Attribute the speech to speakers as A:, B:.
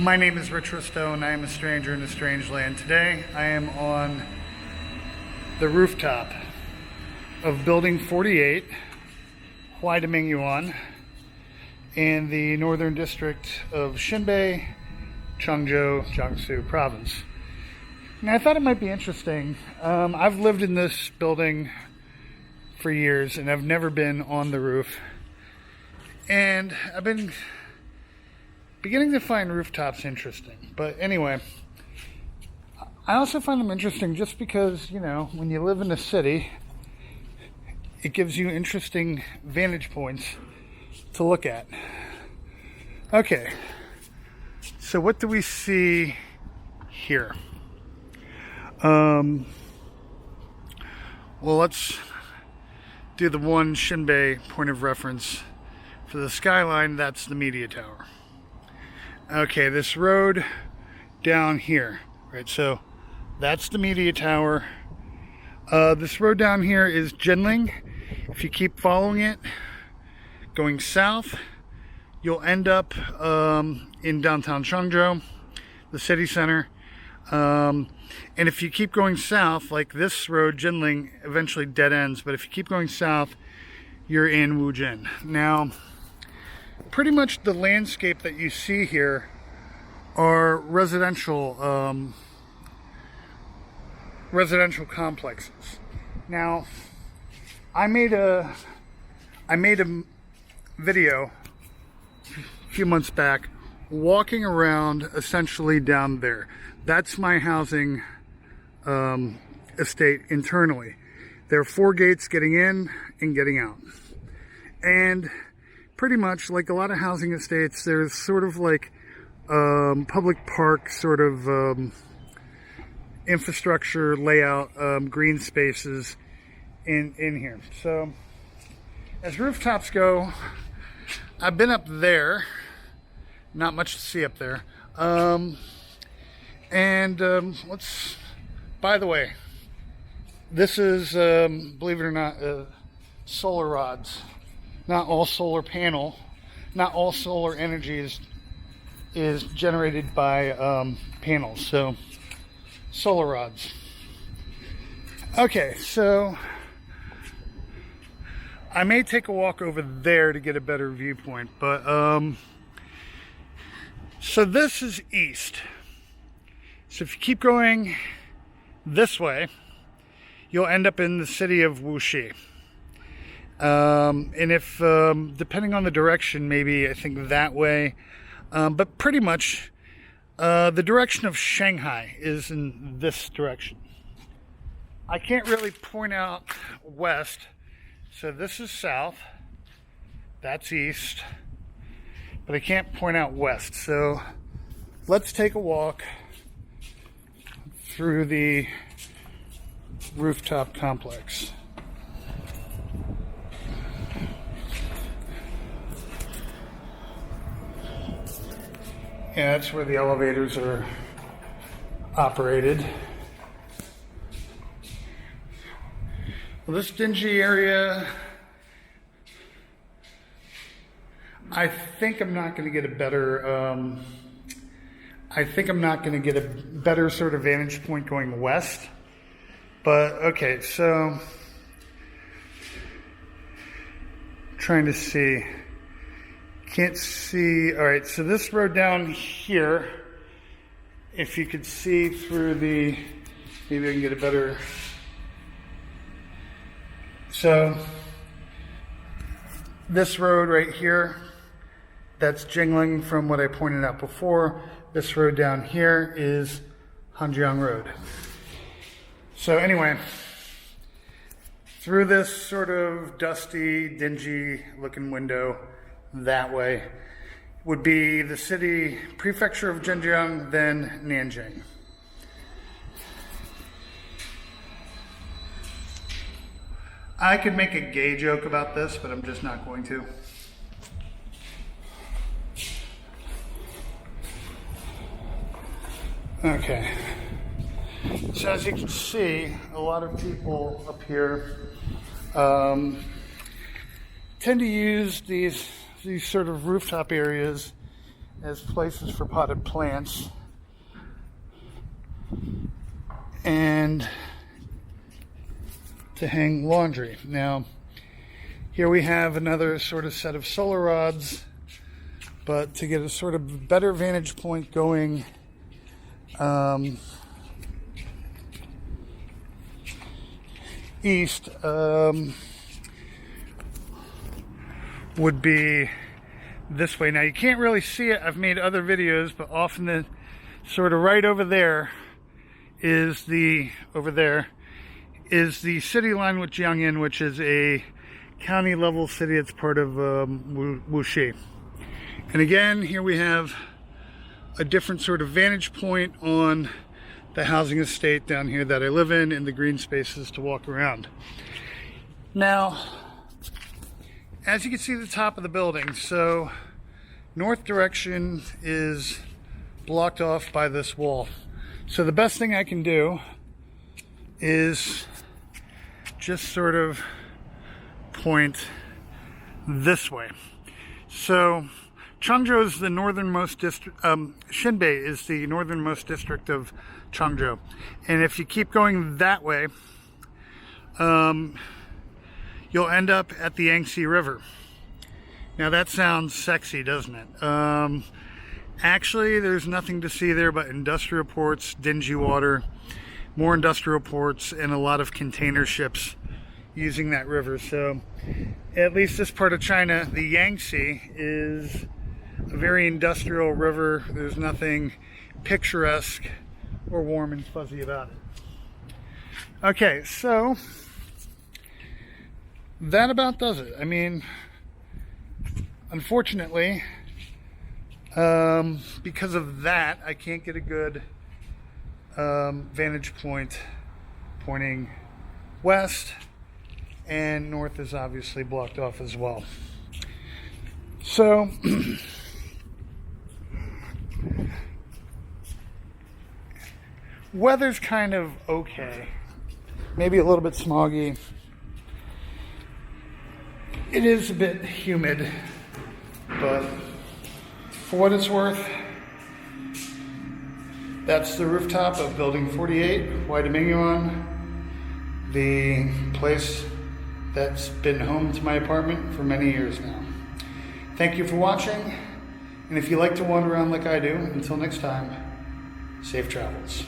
A: My name is Rich Risto, and I am a stranger in a strange land. Today, I am on the rooftop of Building 48, Huai Ming Yuan, in the northern district of Xinbei, Changzhou, Jiangsu province. Now, I thought it might be interesting. I've lived in this building for years, and I've never been on the roof. And I've been beginning to find rooftops interesting. But anyway, I also find them interesting just because, you know, when you live in a city, it gives you interesting vantage points to look at. Okay, so what do we see here? Well, let's do the one Xinbei point of reference. For the skyline, that's the media tower. Okay, this road down here, right? So that's the media tower. This road down here is Jinling. If you keep following it, going south, you'll end up in downtown Changzhou, the city center. And if you keep going south, like this road, Jinling, eventually dead ends. But if you keep going south, you're in Wujin. Now, pretty much the landscape that you see here are residential complexes. Now, I made a video a few months back walking around essentially down there. That's my housing estate internally. There are 4 gates getting in and getting out. And pretty much like a lot of housing estates, there's sort of like public park sort of infrastructure layout, green spaces in here. So as rooftops go, I've been up there, not much to see up there. Let's, by the way, this is, believe it or not, solar rods. Not all solar panel, not all solar energy is generated by panels. So, solar rods. Okay, so I may take a walk over there to get a better viewpoint, but so this is east. So if you keep going this way, you'll end up in the city of Wuxi. And if, depending on the direction, maybe I think that way, but pretty much, the direction of Shanghai is in this direction. I can't really point out west, so this is south, that's east, but I can't point out west. So let's take a walk through the rooftop complex. Yeah, that's where the elevators are operated. Well, this dingy area, I think I'm not going to get a better, sort of vantage point going west. But, okay, so, trying to see. Can't see. All right, so this road down here, if you could see through the, maybe I can get a better, so this road right here, that's Jingling from what I pointed out before. This road down here is Hanjiang Road. So anyway, through this sort of dusty, dingy looking window, that way would be the city prefecture of Zhenjiang, then Nanjing. I could make a gay joke about this, but I'm just not going to. Okay. So as you can see, a lot of people up here tend to use these sort of rooftop areas as places for potted plants and to hang laundry. Now, here we have another sort of set of solar rods, but to get a sort of better vantage point going east would be this way. Now you can't really see it. I've made other videos, but off in the sort of right over there is the city line with Jiangyin, which is a county level city. It's part of Wuxi. And again, here we have a different sort of vantage point on the housing estate down here that I live in, and the green spaces to walk around. Now, as you can see the top of the building, so north direction is blocked off by this wall. So the best thing I can do is just sort of point this way. So Changzhou is the northernmost district, Xinbei is the northernmost district of Changzhou. And if you keep going that way, you'll end up at the Yangtze River. Now that sounds sexy, doesn't it? Actually, there's nothing to see there but industrial ports, dingy water, more industrial ports, and a lot of container ships using that river. So at least this part of China, the Yangtze, is a very industrial river. There's nothing picturesque or warm and fuzzy about it. Okay, so that about does it. I mean, unfortunately, because of that, I can't get a good vantage point pointing west, and north is obviously blocked off as well. So weather's kind of okay, maybe a little bit smoggy. It is a bit humid, but for what it's worth, that's the rooftop of Building 48, Huai Yuan, the place that's been home to my apartment for many years now. Thank you for watching, and if you like to wander around like I do, until next time, safe travels.